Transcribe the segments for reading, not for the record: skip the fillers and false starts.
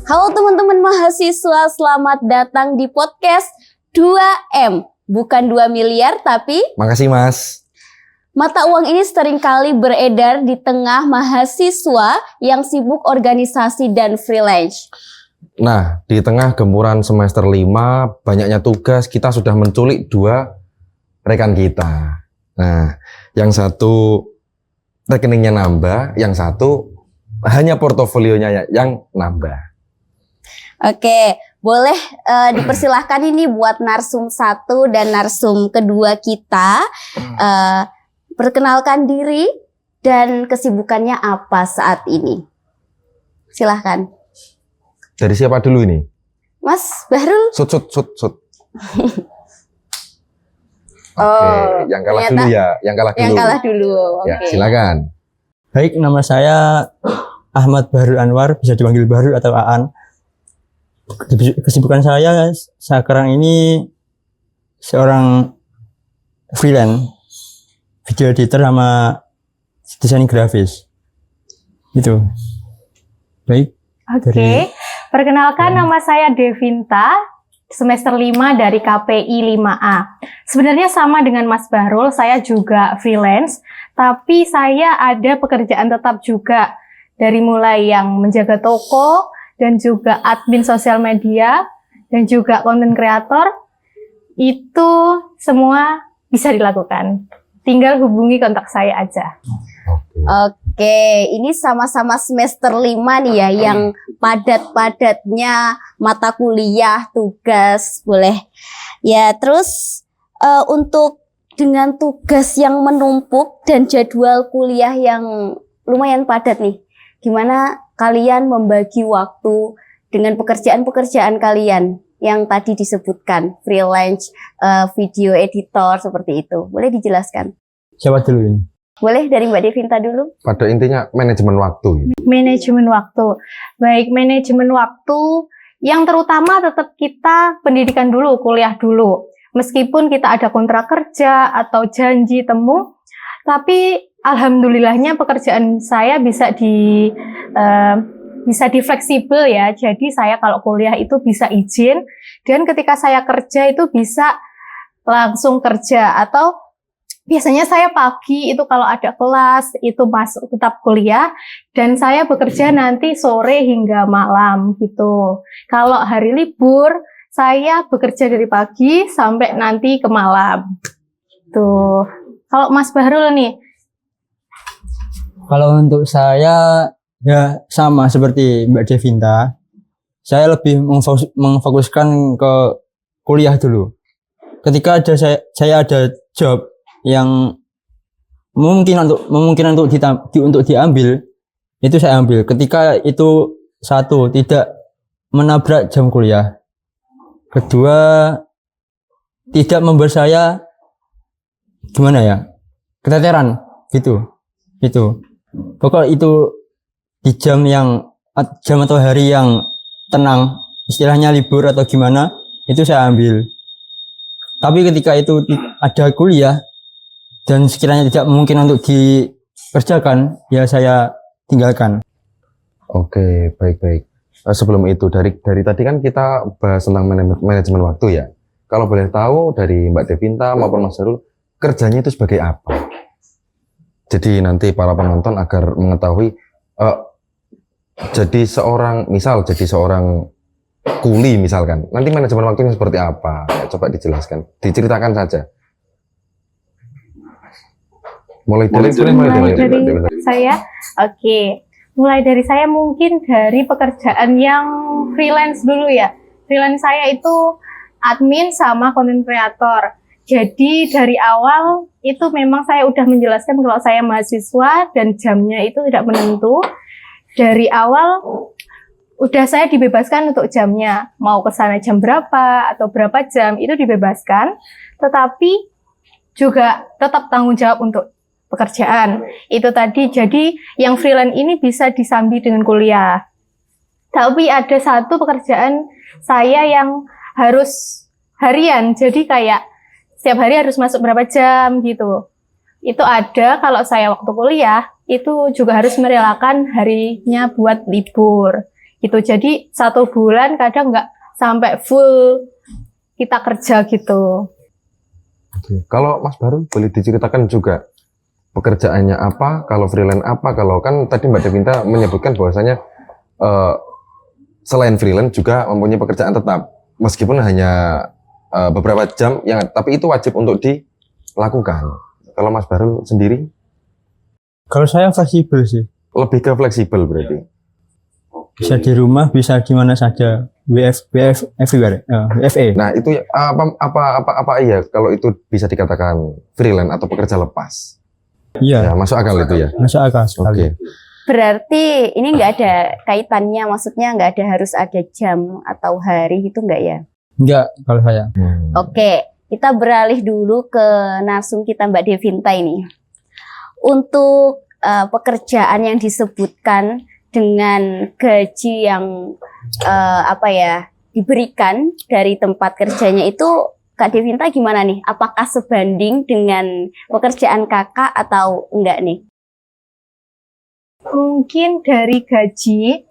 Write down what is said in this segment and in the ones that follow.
Halo teman-teman mahasiswa, selamat datang di podcast 2M. Bukan 2 miliar tapi... Makasih Mas. Mata uang ini seringkali beredar di tengah mahasiswa yang sibuk organisasi dan freelance. Nah, di tengah gempuran semester 5, banyaknya tugas, kita sudah menculik 2 rekan kita. Nah, yang satu rekeningnya nambah, yang satu hanya portofolionya yang nambah. Oke, boleh dipersilahkan ini buat narsum 1 dan narsum kedua kita. Perkenalkan diri dan kesibukannya apa saat ini. Silahkan. Dari siapa dulu ini? Mas Bahrul. Sut. Oh, yang kalah ternyata dulu ya, yang kalah dulu. Ya, Oke. silakan. Baik, nama saya Ahmad Bahrul Anwar, bisa dipanggil Bahrul atau Aan. Kesibukan saya sekarang ini seorang freelance, video editor sama desain grafis. Itu. Baik. Oke. Perkenalkan, nama saya Devinta, semester 5 dari KPI 5A. Sebenarnya sama dengan Mas Bahrul, saya juga freelance, tapi saya ada pekerjaan tetap juga. Dari mulai yang menjaga toko, dan juga admin sosial media, dan juga konten kreator, itu semua bisa dilakukan. Tinggal hubungi kontak saya aja. Oke, ini sama-sama semester 5 nih ya, yang padat-padatnya mata kuliah, tugas, boleh. Ya, terus untuk dengan tugas yang menumpuk dan jadwal kuliah yang lumayan padat nih, gimana kalian membagi waktu dengan pekerjaan-pekerjaan kalian yang tadi disebutkan, freelance, video editor, seperti itu. Boleh dijelaskan? Siapa dulu ini? Boleh dari Mbak Devinta dulu. Pada intinya manajemen waktu. Manajemen waktu. Baik, manajemen waktu yang terutama tetap kita pendidikan dulu, kuliah dulu. Meskipun kita ada kontrak kerja atau janji temu, tapi alhamdulillahnya pekerjaan saya bisa di fleksibel ya. Jadi saya kalau kuliah itu bisa izin, dan ketika saya kerja itu bisa langsung kerja, atau biasanya saya pagi itu kalau ada kelas itu masuk tetap kuliah, dan saya bekerja nanti sore hingga malam gitu. Kalau hari libur saya bekerja dari pagi sampai nanti ke malam. Tuh. Kalau Mas Bahrul nih? Kalau untuk saya ya sama seperti Mbak Devinta. Saya lebih memfokuskan ke kuliah dulu. Ketika saya ada job yang memungkinkan untuk diambil, itu saya ambil. Ketika itu satu, tidak menabrak jam kuliah. Kedua, tidak membuat saya gimana ya, keteteran gitu. Pokoknya itu di jam atau hari yang tenang, istilahnya libur atau gimana, itu saya ambil. Tapi ketika itu ada kuliah dan sekiranya tidak mungkin untuk dikerjakan, ya saya tinggalkan. Oke, baik. Sebelum itu, dari tadi kan kita bahas tentang manajemen waktu ya. Kalau boleh tahu dari Mbak Devinta maupun Mas Bahrul, kerjanya itu sebagai apa? Jadi nanti para penonton agar mengetahui, jadi seorang kuli misalkan, nanti manajemen waktunya seperti apa? Coba dijelaskan, diceritakan saja. Mulai dari saya, oke. Mulai dari saya mungkin dari pekerjaan yang freelance dulu ya. Freelance saya itu admin sama konten kreator. Jadi dari awal itu memang saya udah menjelaskan kalau saya mahasiswa dan jamnya itu tidak menentu. Dari awal udah saya dibebaskan untuk jamnya. Mau ke sana jam berapa atau berapa jam itu dibebaskan. Tetapi juga tetap tanggung jawab untuk pekerjaan. Itu tadi, jadi yang freelance ini bisa disambi dengan kuliah. Tapi ada satu pekerjaan saya yang harus harian, jadi kayak setiap hari harus masuk berapa jam gitu. Itu ada kalau saya waktu kuliah, itu juga harus merelakan harinya buat libur. gitu. Jadi 1 bulan kadang nggak sampai full kita kerja gitu. Oke. Kalau Mas Bahrul boleh diceritakan juga pekerjaannya apa, kalau freelance apa, kalau kan tadi Mbak Devinta menyebutkan bahwasanya selain freelance juga mempunyai pekerjaan tetap, meskipun hanya beberapa jam, tapi itu wajib untuk dilakukan. Kalau Mas Bahrul sendiri? Kalau saya fleksibel sih. Lebih ke fleksibel berarti. Bisa di rumah, bisa di mana saja. WF everywhere. WFE. Nah, itu apa iya kalau itu bisa dikatakan freelance atau pekerja lepas? Iya, Ya, masuk akal itu ya. masuk akal Oke. sekali. Berarti ini nggak ada kaitannya, maksudnya nggak ada harus ada jam atau hari gitu nggak ya? Enggak, kalau saya. Oke, kita beralih dulu ke narsum kita Mbak Devinta ini. Untuk pekerjaan yang disebutkan dengan gaji yang diberikan dari tempat kerjanya itu, Kak Devinta gimana nih? Apakah sebanding dengan pekerjaan kakak atau enggak nih? Mungkin dari gaji,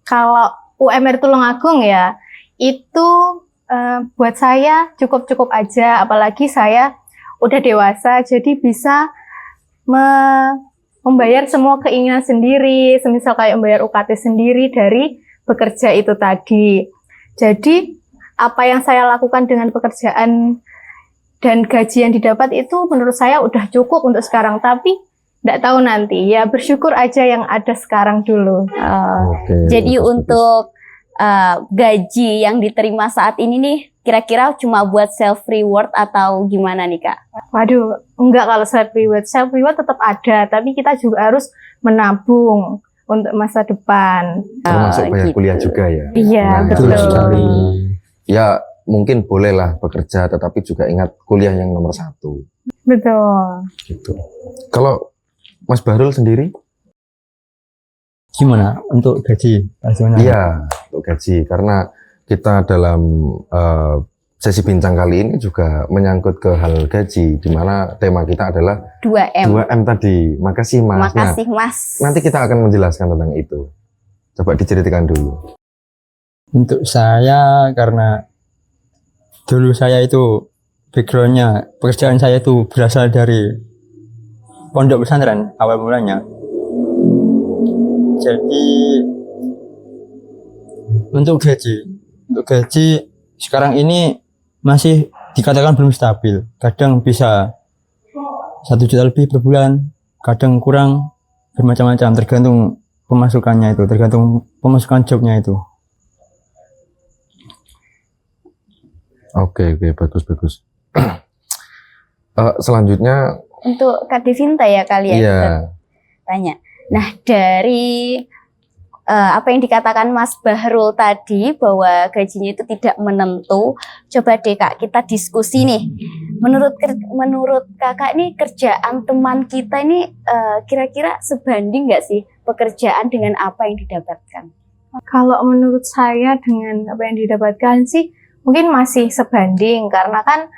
kalau UMR Tulungagung ya, itu buat saya cukup-cukup aja, apalagi saya udah dewasa, jadi bisa membayar semua keinginan sendiri, semisal kayak membayar UKT sendiri dari bekerja itu tadi. Jadi apa yang saya lakukan dengan pekerjaan dan gaji yang didapat itu menurut saya udah cukup untuk sekarang, tapi nggak tahu nanti, ya bersyukur aja yang ada sekarang dulu. Oke, Jadi bagus, untuk gaji yang diterima saat ini nih, kira-kira cuma buat self reward atau gimana nih Kak? Waduh, enggak kalau self reward. Self reward tetap ada, tapi kita juga harus menabung untuk masa depan. termasuk bayar gitu. kuliah juga ya. Iya, Nah, betul itu sekali. Ya mungkin bolehlah bekerja, tetapi juga ingat kuliah yang nomor 1. Betul. Gitu. Kalau Mas Bahrul sendiri? Gimana untuk gaji? Bagaimana? Iya, untuk gaji. Karena kita dalam sesi bincang kali ini juga menyangkut ke hal gaji, di mana tema kita adalah 2M. 2M tadi. Makasih Mas. Nah, Makasih Mas. nanti kita akan menjelaskan tentang itu. Coba diceritakan dulu. Untuk saya, karena dulu saya itu backgroundnya, pekerjaan saya itu berasal dari pondok pesantren awal mulanya. Jadi untuk gaji sekarang ini masih dikatakan belum stabil. Kadang bisa 1 juta lebih per bulan, kadang kurang, bermacam-macam tergantung pemasukannya itu, tergantung pemasukan jobnya itu. Oke, bagus. Selanjutnya, Untuk Kak Devinta ya kali ya iya. kita tanya. Nah, dari apa yang dikatakan Mas Bahrul tadi bahwa gajinya itu tidak menentu, coba deh Kak kita diskusi nih. Menurut Kakak nih kerjaan teman kita ini kira-kira sebanding nggak sih pekerjaan dengan apa yang didapatkan? Kalau menurut saya dengan apa yang didapatkan sih mungkin masih sebanding, karena kan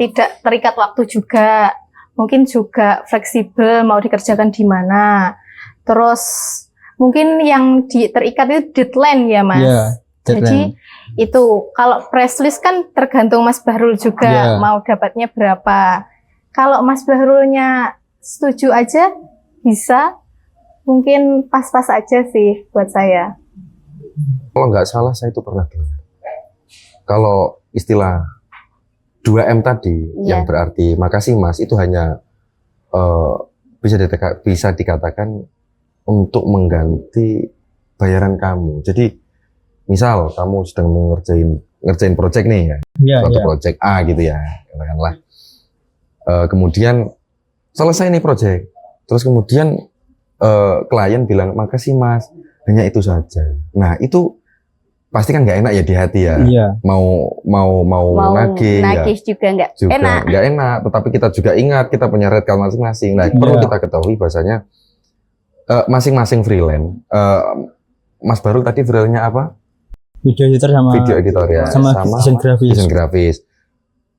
tidak terikat waktu juga, mungkin juga fleksibel mau dikerjakan di mana. Terus mungkin yang terikat itu deadline ya Mas. Iya, Jadi deadline. itu kalau press list kan tergantung Mas Bahrul juga Iya. mau dapatnya berapa. Kalau Mas Bahrulnya setuju aja bisa, mungkin pas-pas aja sih buat saya. Kalau nggak salah saya itu pernah dengar. Kalau istilah 2M tadi, Iya. yang berarti makasih Mas, itu hanya bisa dikatakan untuk mengganti bayaran kamu. Jadi misal kamu sedang ngerjain project nih ya, Iya, suatu iya. project A gitu ya, katakanlah. Kemudian selesai nih project, terus kemudian klien bilang makasih Mas, hanya itu saja. Nah itu pasti kan nggak enak ya di hati ya. Iya. Mau nagih ya. juga nggak Juga enak. nggak enak, tetapi kita juga ingat kita punya red card masing-masing. Nah, perlu Iya. kita ketahui bahasanya masing-masing freelance. Mas Bahrul tadi freelance-nya apa? Video editor sama Video editor ya, sama desain grafis. desain grafis.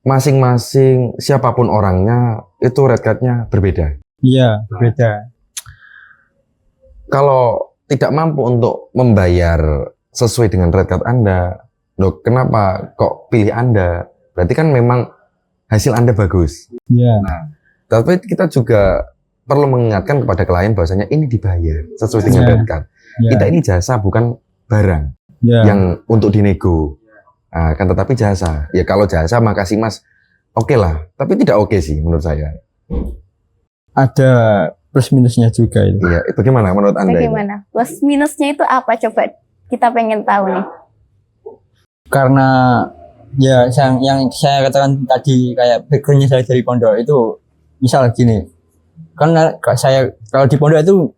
Masing-masing siapapun orangnya itu red card-nya berbeda. Iya, berbeda. Kalau tidak mampu untuk membayar sesuai dengan rate card Anda, loh kenapa kok pilih Anda? Berarti kan memang hasil Anda bagus. Iya. Tapi kita juga perlu mengingatkan kepada klien bahwasanya ini dibayar sesuai dengan Iya. rate card. Iya. Kita ini jasa bukan barang Iya. yang untuk dinego. Nah, kan tetapi jasa. Ya kalau jasa makasih Mas, oke lah. Tapi tidak oke sih menurut saya. Ada plus minusnya juga itu. Iya, bagaimana menurut Anda? ini? Bagaimana? Plus minusnya itu apa? Coba kita pengen tahu nih. Karena ya yang saya katakan tadi kayak backgroundnya saya dari pondok itu misal gini, karena saya kalau di pondok itu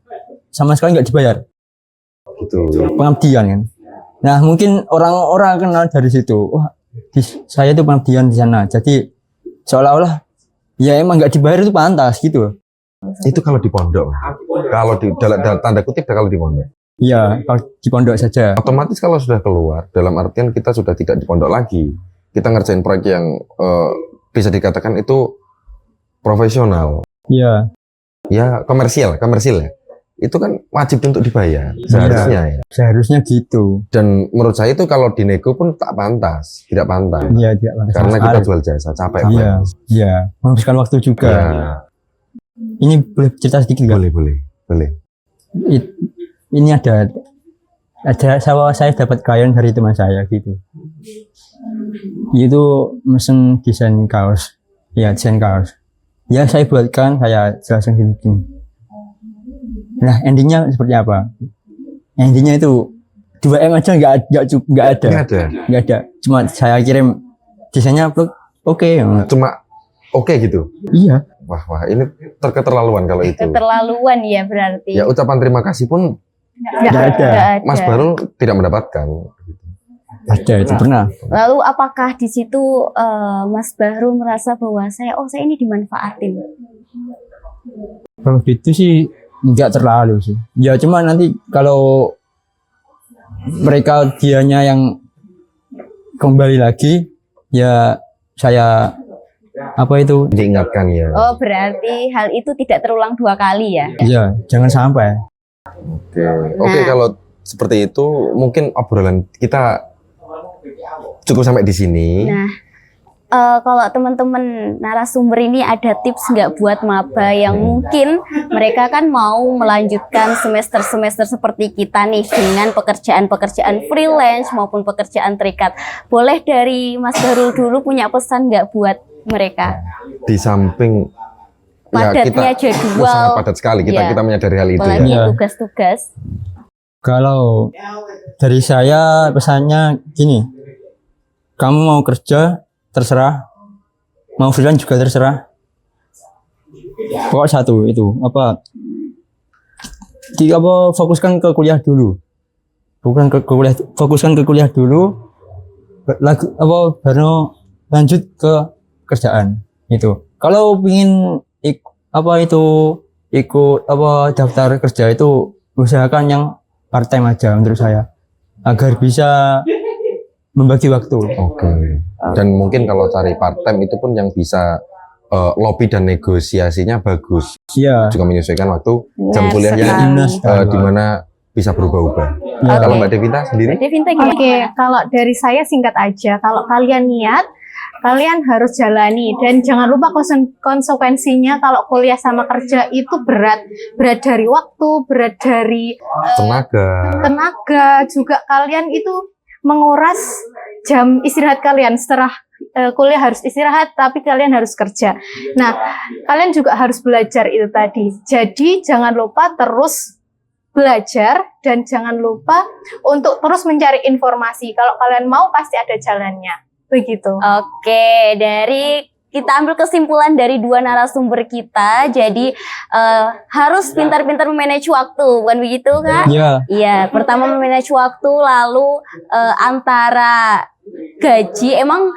sama sekali nggak dibayar, Gitu. pengabdian kan. Nah mungkin orang-orang kenal dari situ, wah saya itu pengabdian di sana, jadi seolah-olah ya emang nggak dibayar itu pantas gitu. Itu kalau di pondok. Kalau di dalam tanda kutip kalau di pondok. Iya, kalau di pondok saja. Otomatis kalau sudah keluar, dalam artian kita sudah tidak di pondok lagi. Kita ngerjain proyek yang bisa dikatakan itu profesional. Iya, Ya, komersial ya. Itu kan wajib untuk dibayar seharusnya ya. seharusnya gitu. Dan menurut saya itu kalau dinego pun tak pantas, tidak pantas. Iya, tidak pantas Karena sama kita sekali. jual jasa, capek Iya, banget. iya, menghabiskan waktu juga. Ya, Ini boleh cerita sedikit nggak? boleh. Ini ada saya dapat klien dari teman saya gitu. Itu mesen desain kaos. Ya, desain kaos. Ya, saya buatkan, saya jelaskan gini. Nah, endingnya seperti apa? Endingnya itu 2M aja nggak ada. Nggak ada. Cuma saya kirim desainnya oke. Cuma oke gitu. Iya. Wah, ini keterlaluan kalau itu. Keterlaluan ya berarti. Ya ucapan terima kasih pun Nggak ada. Nggak ada. Mas Barul tidak mendapatkan. Ada itu pernah. Lalu apakah di situ Mas Bahrul merasa bahwa saya ini dimanfaatin? Kalau gitu sih nggak terlalu sih. Ya cuma nanti kalau mereka dianya yang kembali lagi, ya saya Diingatkan ya. Oh, berarti hal itu tidak terulang 2 kali ya? ya jangan sampai. Oke, kalau seperti itu mungkin obrolan kita cukup sampai di sini. Nah, kalau teman-teman narasumber ini ada tips nggak buat maba yang mungkin mereka kan mau melanjutkan semester-semester seperti kita nih dengan pekerjaan-pekerjaan freelance maupun pekerjaan terikat. Boleh dari Mas Bahrul dulu punya pesan nggak buat mereka? Di samping Padatnya jadwal. sangat padat sekali. Iya. Kita menyadari hal itu Apalagi ya. tugas-tugas. Kalau dari saya pesannya gini, kamu mau kerja terserah, mau freelance juga terserah. Pokok satu itu fokuskan ke kuliah dulu. Fokuskan ke kuliah dulu. Baru lanjut ke kerjaan itu. Kalau ingin ikut daftar kerja itu usahakan yang part time aja menurut saya agar bisa membagi waktu. Oke. Dan mungkin kalau cari part time itu pun yang bisa lobby dan negosiasinya bagus. Iya. Juga menyesuaikan waktu jam Nah, kuliah yang sekali. di mana bisa berubah-ubah. Iya. Kalau Mbak Devita sendiri? Devinta gimana? Oke, kalau dari saya singkat aja. Kalau kalian niat, kalian harus jalani dan jangan lupa konsekuensinya kalau kuliah sama kerja itu berat dari waktu, berat dari tenaga, juga kalian itu menguras jam istirahat kalian. Setelah kuliah harus istirahat, tapi kalian harus kerja. Nah, kalian juga harus belajar itu tadi. Jadi jangan lupa terus belajar dan jangan lupa untuk terus mencari informasi. Kalau kalian mau pasti ada jalannya. Begitu. Oke, kita ambil kesimpulan dari 2 narasumber kita. Jadi harus pintar-pintar memanage waktu, bukan begitu, Kak? Iya. Iya, pertama memanage waktu, lalu antara gaji emang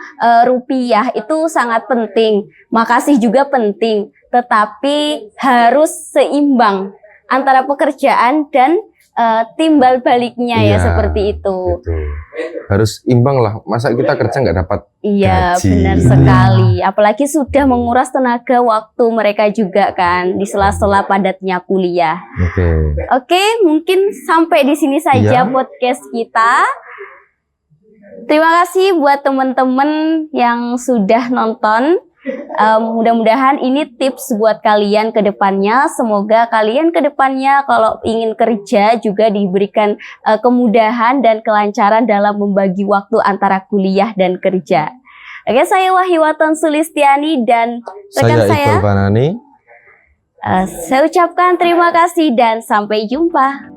rupiah itu sangat penting, makasih juga penting, tetapi harus seimbang antara pekerjaan dan timbal baliknya ya Iya, seperti itu. Gitu. Harus imbang lah. Masa kita kerja nggak dapat Iya, gaji. benar sekali. Apalagi sudah menguras tenaga waktu mereka juga kan di sela-sela padatnya kuliah. Oke. Oke, mungkin sampai di sini saja Iya. podcast kita. Terima kasih buat teman-teman yang sudah nonton. Mudah-mudahan ini tips buat kalian ke depannya. Semoga kalian ke depannya kalau ingin kerja juga diberikan kemudahan dan kelancaran dalam membagi waktu antara kuliah dan kerja. Oke, saya Wahiwaton Sulistiani dan rekan Saya Iqbal Banani. saya ucapkan terima kasih dan sampai jumpa.